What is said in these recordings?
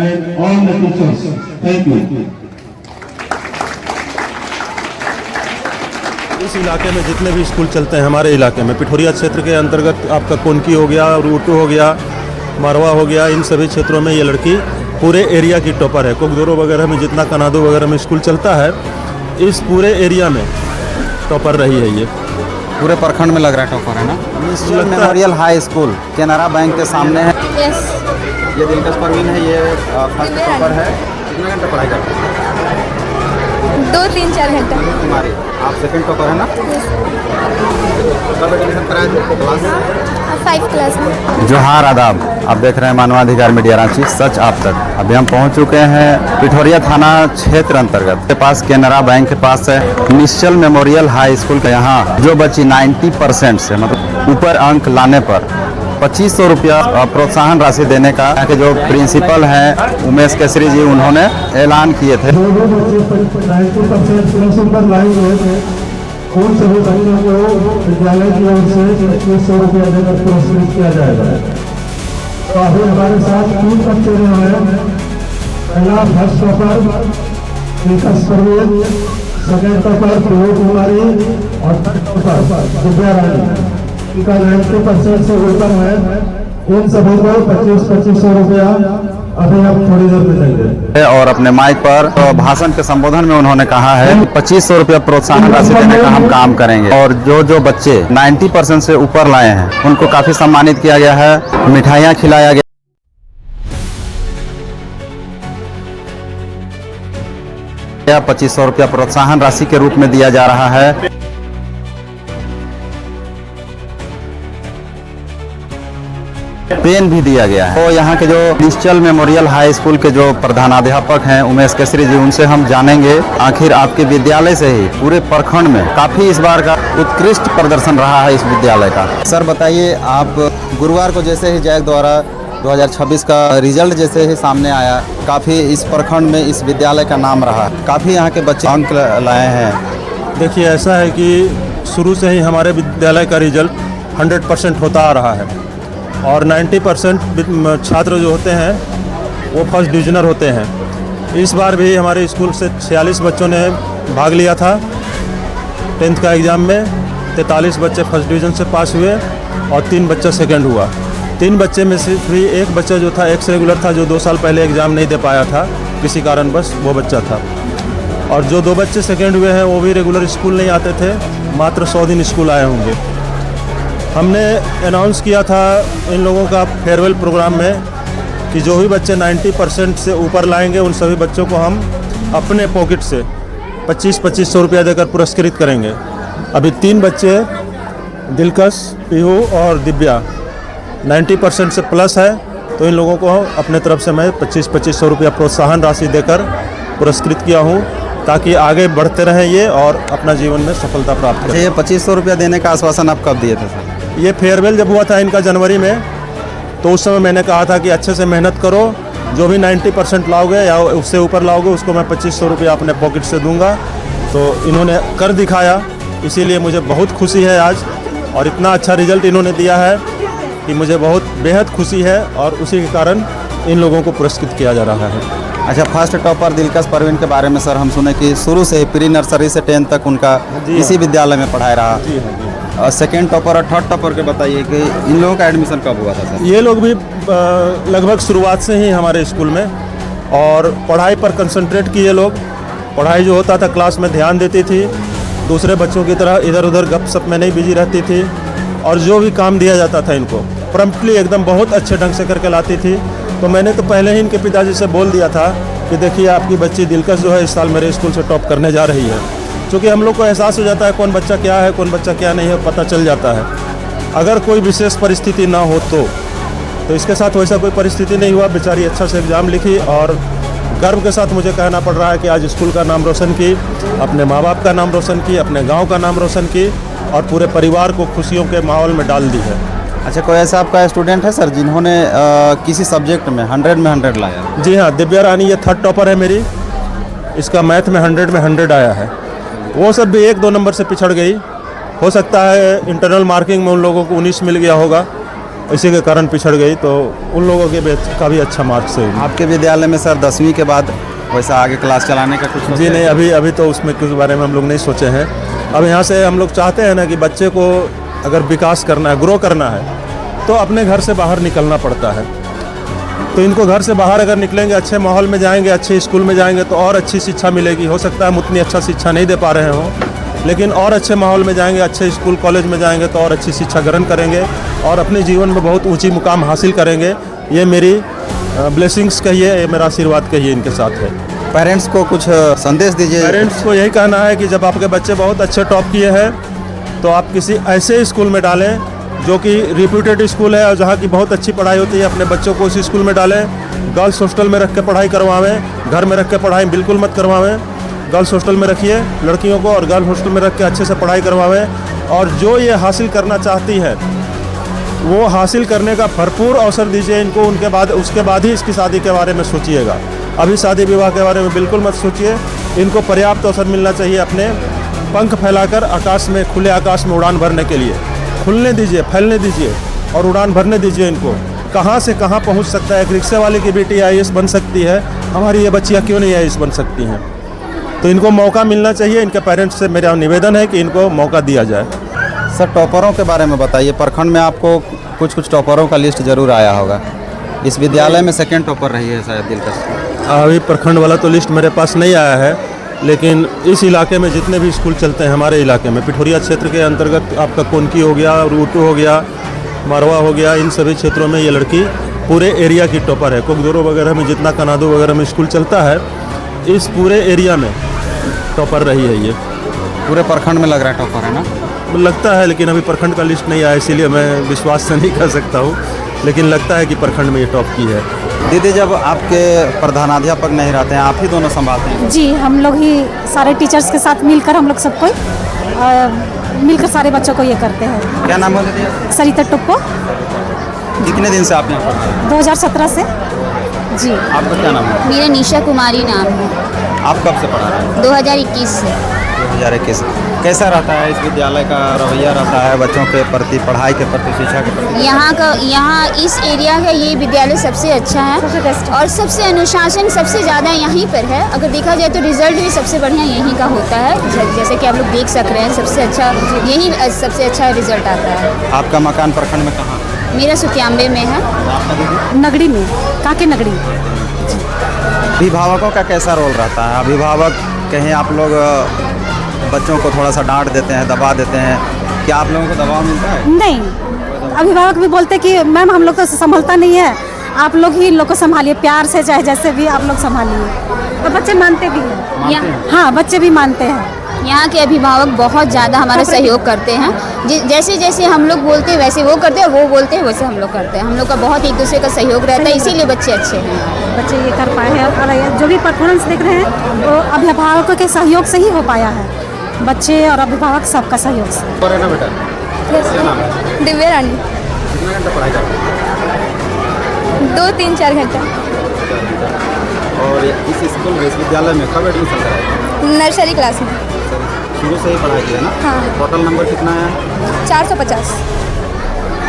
and all the teachers. Thank you. इस इलाके में जितने भी स्कूल चलते हैं हमारे इलाके में, पिठोरिया क्षेत्र के अंतर्गत आपका कोनकी हो गया, रूटू हो गया, मारवा हो गया, इन सभी क्षेत्रों में ये लड़की पूरे एरिया की टॉपर है। कोकदोरो वगैरह में जितना कनाडो वगैरह में स्कूल चलता है, इस पूरे एरिया में टॉपर रही है ये। पूरे प्रखंड में लग रहा है टॉपर है ना। लगता है। Memorial high school Canara bank के सामने है। यस। ये दिलकश परवीन है, ये फर्स्ट टॉपर है। कितने घंटे पढ़ाई करते हैं? 2-3-4 घंटे। तुम्हारी आप सेकंड टॉपर है ना। कब एडमिशन कराए थे क्लास? 5 क्लास में। जोहार आदाब, आप देख रहे हैं मानवाधिकार मीडिया रांची, सच आप तक। अभी हम पहुंच चुके हैं पिठोरिया थाना क्षेत्र अंतर्गत के पास केनरा बैंक के पास है निश्चल मेमोरियल हाई स्कूल का। यहाँ जो बच्ची 90% से मतलब ऊपर अंक लाने पर 2500 रुपया प्रोत्साहन राशि देने का यहाँ के जो प्रिंसिपल हैं उमेश केसरी जी, उन्होंने ऐलान किए थे। जो भी बच्चे 90% प्लस ऊपर लाए हुए थे, उन सभी बच्चों को विद्यालय की ओर से 2500 रुपया देकर पुरस्कृत किया जाएगा। तो अभी हमारे साथ 3 बच्चे जो हैं, पहला फर्स्ट टॉपर दिलकश परवीन, सेकेंड टॉपर प्रभु कुमारी और थर्ड टॉपर दिव्या रानी। इनका 90% से ऊपर है। इन सभी को 2500 रुपया अभी हम थोड़ी देर में देंगे। और अपने माइक पर तो भाषण के संबोधन में उन्होंने कहा है 2500 रुपया प्रोत्साहन राशि देने का हम काम करेंगे। और जो बच्चे 90% से ऊपर लाए हैं उनको काफी सम्मानित किया गया है, मिठाइयाँ खिलाया गया। 2500 रुपया प्रोत्साहन राशि के रूप में दिया जा रहा है। पेन भी दिया गया है। तो यहाँ के जो निश्चल मेमोरियल हाई स्कूल के जो प्रधानाध्यापक हैं उमेश केसरी जी, उनसे हम जानेंगे आखिर आपके विद्यालय से ही पूरे प्रखंड में काफी इस बार का उत्कृष्ट प्रदर्शन रहा है इस विद्यालय का। सर बताइए, आप गुरुवार को जैसे ही जैक द्वारा 2026 का रिजल्ट जैसे ही सामने आया, काफी इस प्रखंड में इस विद्यालय का नाम रहा, काफी यहाँ के बच्चे अंक लाए हैं। देखिए, ऐसा है कि शुरू से ही हमारे विद्यालय का रिजल्ट 100% होता आ रहा है और 90% छात्र जो होते हैं वो फर्स्ट डिविजनर होते हैं। इस बार भी हमारे स्कूल से 46 बच्चों ने भाग लिया था 10th का एग्ज़ाम में। 43 बच्चे फर्स्ट डिवीज़न से पास हुए और 3 बच्चा सेकंड हुआ। 3 बच्चे में से भी एक बच्चा जो था एक्स रेगुलर था, जो 2 साल पहले एग्ज़ाम नहीं दे पाया था किसी कारणवश, वो बच्चा था। और जो 2 बच्चे सेकंड हुए हैं वो भी रेगुलर स्कूल नहीं आते थे, मात्र 100 दिन स्कूल आए होंगे। हमने अनाउंस किया था इन लोगों का फेयरवेल प्रोग्राम में कि जो भी बच्चे 90% से ऊपर लाएंगे उन सभी बच्चों को हम अपने पॉकेट से 2500 रुपया देकर पुरस्कृत करेंगे। अभी 3 बच्चे दिलकश, पीहू और दिव्या 90% से प्लस है, तो इन लोगों को अपने तरफ से मैं 2500 रुपया प्रोत्साहन राशि देकर पुरस्कृत किया हूँ, ताकि आगे बढ़ते रहें ये और अपना जीवन में सफलता प्राप्त करें। ये 2500 रुपया देने का आश्वासन आप कब दिए थे सर? ये फेयरवेल जब हुआ था इनका जनवरी में, तो उस समय मैंने कहा था कि अच्छे से मेहनत करो, जो भी 90% लाओगे या उससे ऊपर लाओगे उसको मैं 2500 रुपया अपने पॉकेट से दूंगा। तो इन्होंने कर दिखाया, इसीलिए मुझे बहुत खुशी है आज। और इतना अच्छा रिजल्ट इन्होंने दिया है कि मुझे बहुत बेहद खुशी है और उसी के कारण इन लोगों को पुरस्कृत किया जा रहा है। अच्छा, फर्स्ट टॉपर दिलकश परवीन के बारे में सर हम सुने कि शुरू से प्री नर्सरी से 10th तक उनका इसी विद्यालय में पढ़ाया रहा। जी हाँ जी। सेकेंड टॉपर और थर्ड टॉपर के बताइए कि इन लोगों का एडमिशन कब हुआ था सर? ये लोग भी लगभग शुरुआत से ही हमारे स्कूल में और पढ़ाई पर कंसंट्रेट किए लोग। पढ़ाई जो होता था क्लास में ध्यान देती थी, दूसरे बच्चों की तरह इधर उधर गपशप में नहीं बिजी रहती थी। और जो भी काम दिया जाता था इनको प्रॉम्प्टली एकदम बहुत अच्छे ढंग से करके लाती थी। तो मैंने तो पहले ही इनके पिताजी से बोल दिया था कि देखिए आपकी बच्ची दिलकश जो है इस साल मेरे स्कूल से टॉप करने जा रही है। क्योंकि हम लोग को एहसास हो जाता है कौन बच्चा क्या है, कौन बच्चा क्या नहीं है, पता चल जाता है। अगर कोई विशेष परिस्थिति ना हो तो इसके साथ वैसा कोई परिस्थिति नहीं हुआ। बेचारी अच्छा से एग्ज़ाम लिखी और गर्व के साथ मुझे कहना पड़ रहा है कि आज स्कूल का नाम रोशन की, अपने माँ बाप का नाम रोशन की, अपने गाँव का नाम रोशन की और पूरे परिवार को खुशियों के माहौल में डाल दी है। अच्छा, कोई ऐसा आपका स्टूडेंट है सर जिन्होंने किसी सब्जेक्ट में 100 में 100 लाया? जी हाँ, दिव्या रानी ये थर्ड टॉपर है मेरी। इसका मैथ में 100 में 100 आया है। वो सब भी 1-2 नंबर से पिछड़ गई। हो सकता है इंटरनल मार्किंग में उन लोगों को 19 मिल गया होगा, इसी के कारण पिछड़ गई, तो उन लोगों के भी का भी अच्छा मार्क्स है। आपके विद्यालय में सर 10वीं के बाद वैसा आगे क्लास चलाने का कुछ जी नहीं, अभी तो उसमें कुछ बारे में हम लोग नहीं सोचे हैं। अब यहाँ से हम लोग चाहते हैं ना कि बच्चे को अगर विकास करना है, ग्रो करना है, तो अपने घर से बाहर निकलना पड़ता है। तो इनको घर से बाहर अगर निकलेंगे, अच्छे माहौल में जाएंगे, अच्छे स्कूल में जाएंगे, तो और अच्छी शिक्षा मिलेगी। हो सकता है हम उतनी अच्छा शिक्षा नहीं दे पा रहे हों, लेकिन और अच्छे माहौल में जाएंगे, अच्छे स्कूल कॉलेज में जाएंगे तो और अच्छी शिक्षा ग्रहण करेंगे और अपने जीवन में बहुत ऊंची मुकाम हासिल करेंगे। ये मेरी ब्लेसिंग्स कहिए, ये मेरा आशीर्वाद कहिए इनके साथ है। पेरेंट्स को कुछ संदेश दीजिए। पेरेंट्स को यही कहना है कि जब आपके बच्चे बहुत अच्छे टॉप किए हैं तो आप किसी ऐसे स्कूल में डालें जो कि रिप्यूटेड स्कूल है और जहाँ की बहुत अच्छी पढ़ाई होती है। अपने बच्चों को उसी स्कूल में डालें। गर्ल्स हॉस्टल में रख के पढ़ाई करवाएं, घर में रख के पढ़ाई बिल्कुल मत करवाएं। गर्ल्स हॉस्टल में रखिए लड़कियों को और गर्ल्स हॉस्टल में रख के अच्छे से पढ़ाई करवाएं। और जो ये हासिल करना चाहती है वो हासिल करने का भरपूर अवसर दीजिए इनको। उसके बाद ही इसकी शादी के बारे में सोचिएगा। अभी शादी विवाह के बारे में बिल्कुल मत सोचिए। इनको पर्याप्त अवसर मिलना चाहिए अपने पंख फैलाकर आकाश में, खुले आकाश में उड़ान भरने के लिए। खुलने दीजिए, फैलने दीजिए और उड़ान भरने दीजिए इनको। कहाँ से कहाँ पहुँच सकता है। एक रिक्शे वाले की बेटी IAS बन सकती है, हमारी ये बच्चियाँ क्यों नहीं IAS बन सकती हैं। तो इनको मौका मिलना चाहिए। इनके पेरेंट्स से मेरा निवेदन है कि इनको मौका दिया जाए। सर टॉपरों के बारे में बताइए। प्रखंड में आपको कुछ टॉपरों का लिस्ट जरूर आया होगा। इस विद्यालय में सेकंड टॉपर रही है शायद दिलकश। अभी प्रखंड वाला तो लिस्ट मेरे पास नहीं आया है, लेकिन इस इलाके में जितने भी स्कूल चलते हैं हमारे इलाके में, पिठोरिया क्षेत्र के अंतर्गत आपका कोनकी हो गया, रूटू हो गया, मारवा हो गया, इन सभी क्षेत्रों में ये लड़की पूरे एरिया की टॉपर है। कोकदोरो वगैरह में जितना कनाडो वगैरह में स्कूल चलता है, इस पूरे एरिया में टॉपर रही है ये। पूरे प्रखंड में लग रहा है टॉपर है ना? लगता है, लेकिन अभी प्रखंड का लिस्ट नहीं आया इसीलिए मैं विश्वास से नहीं कर सकता हूँ, लेकिन लगता है कि प्रखंड में ये टॉप की है। दीदी जब आपके प्रधानाध्यापक नहीं रहते हैं, आप ही दोनों संभालते हैं? जी, हम लोग ही सारे टीचर्स के साथ मिलकर हम लोग सबको मिलकर सारे बच्चों को ये करते हैं। क्या नाम है दीदी? सरिता टुप्पो। कितने दिन से आप यहाँ पढ़ते हैं? 2017 से। जी। आपका क्या नाम है? मेरा निशा कुमारी नाम है। आप कब से पढ़ा रहे हैं? 2021 से। 2021। कैसा रहता है इस विद्यालय का रवैया रहता है बच्चों के प्रति, पढ़ाई के प्रति, शिक्षा के प्रति? यहाँ इस एरिया का ये विद्यालय सबसे अच्छा है और सबसे अनुशासन सबसे ज़्यादा यहीं पर है। अगर देखा जाए तो रिजल्ट भी सबसे बढ़िया यहीं का होता है। जैसे कि आप लोग देख सक रहे हैं, सबसे अच्छा रिजल्ट आता है। आपका मकान प्रखंड में कहाँ? मेरा सुतियाम्बे में है। आपका दीदी? नगड़ी में, काके नगड़ी। अभिभावकों का कैसा रोल रहता है? अभिभावक कहीं आप लोग बच्चों को थोड़ा सा डांट देते हैं, दबा देते हैं, क्या आप लोगों को दबाव मिलता है? नहीं, अभिभावक भी बोलते कि मैम हम लोग तो संभलता नहीं है, आप लोग ही इन लोग को संभालिए, प्यार से चाहे जैसे भी आप लोग संभालिए। तो बच्चे मानते भी हैं। हाँ, बच्चे भी मानते हैं। यहाँ के अभिभावक बहुत ज़्यादा हमारा सहयोग करते हैं। जैसे जैसे हम लोग बोलते हैं वैसे वो करते हैं, वो बोलते हैं वैसे हम लोग करते हैं। हम लोग का बहुत एक दूसरे का सहयोग रहता है, इसीलिए बच्चे अच्छे हैं। बच्चे ये कर पाए हैं और जो भी परफॉर्मेंस देख रहे हैं वो अभिभावकों के सहयोग से ही हो पाया है। बच्चे और अभिभावक सबका सहयोग से। और है ना बेटा? क्या नाम है? दिव्या रानी। कितना घंटा पढ़ाई करते हैं? 2, 3, 4 घंटा। और इस स्कूल में, इस विद्यालय में कब एडमिशन कराया? नर्सरी क्लास में। शुरू से ही पढ़ाई की है ना? हाँ। टोटल नंबर कितना है? 450।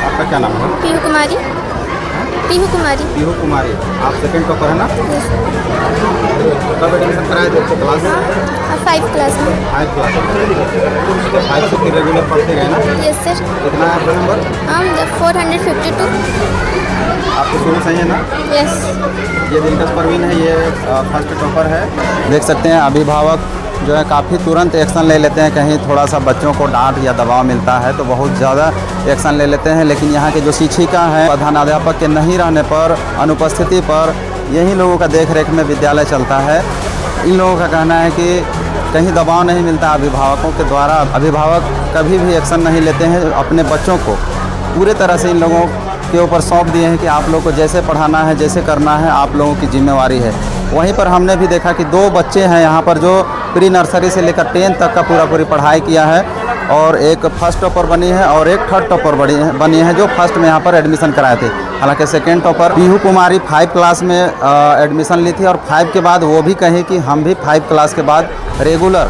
आपका क्या नाम है? पीहू कुमारी। पीहू कुमारी। पीहू कुमारी। आप सेकंड टॉपर है ना? कब एडमिशन कराए थे क्लास? 5 क्लास में। 5 क्लास। 5 से फिर रेगुलर पढ़ते गए ना? Yes sir. कितना है आपका नंबर? 452। आपको शुरू से ही है ना? यस। ये दिलकश परवीन है, ये फर्स्ट टॉपर है। देख सकते हैं अभिभावक जो है काफ़ी तुरंत एक्शन ले लेते हैं। कहीं थोड़ा सा बच्चों को डांट या दबाव मिलता है तो बहुत ज़्यादा एक्शन ले लेते हैं। लेकिन यहाँ के जो शिक्षिका हैं, प्रधानाध्यापक के नहीं रहने पर, अनुपस्थिति पर यही लोगों का देख रेख में विद्यालय चलता है। इन लोगों का कहना है कि कहीं दबाव नहीं मिलता अभिभावकों के द्वारा। अभिभावक कभी भी एक्शन नहीं लेते हैं। अपने बच्चों को पूरे तरह से इन लोगों के ऊपर सौंप दिए हैं कि आप लोगों को जैसे पढ़ाना है, जैसे करना है, आप लोगों की जिम्मेवारी है। वहीं पर हमने भी देखा कि 2 बच्चे हैं यहाँ पर जो प्री नर्सरी से लेकर 10th तक का पूरी पढ़ाई किया है और एक फर्स्ट टॉपर बनी है और एक थर्ड टॉपर बनी है जो फर्स्ट में यहाँ पर एडमिशन कराए थे। हालांकि सेकेंड टॉपर पीहू कुमारी 5 क्लास में एडमिशन ली थी और 5 के बाद वो भी कही कि हम भी 5 क्लास के बाद रेगुलर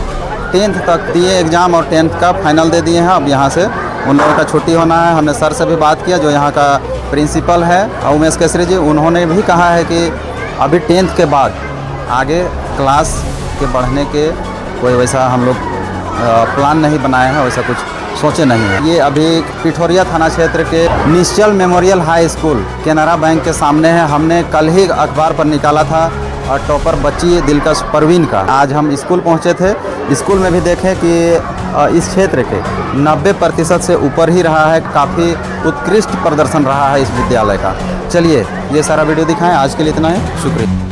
10th तक दिए एग्ज़ाम और 10th का फाइनल दे दिए हैं। अब यहाँ से उन लोगों का छुट्टी होना है। हमने सर से भी बात किया जो यहाँ का प्रिंसिपल है उमेश केसरी जी, उन्होंने भी कहा है कि अभी 10th के बाद आगे क्लास के बढ़ने के कोई वैसा हम लोग प्लान नहीं बनाए हैं, वैसा कुछ सोचे नहीं है। ये अभी पिठोरिया थाना क्षेत्र के Nishchal memorial high school Canara bank के सामने है। हमने कल ही अखबार पर निकाला था और टॉपर बच्ची दिलकश परवीन का। आज हम स्कूल पहुंचे थे, स्कूल में भी देखें कि इस क्षेत्र के 90% से ऊपर ही रहा है, काफ़ी उत्कृष्ट प्रदर्शन रहा है इस विद्यालय का। चलिए ये सारा वीडियो दिखाएं, आज के लिए इतना है, शुक्रिया।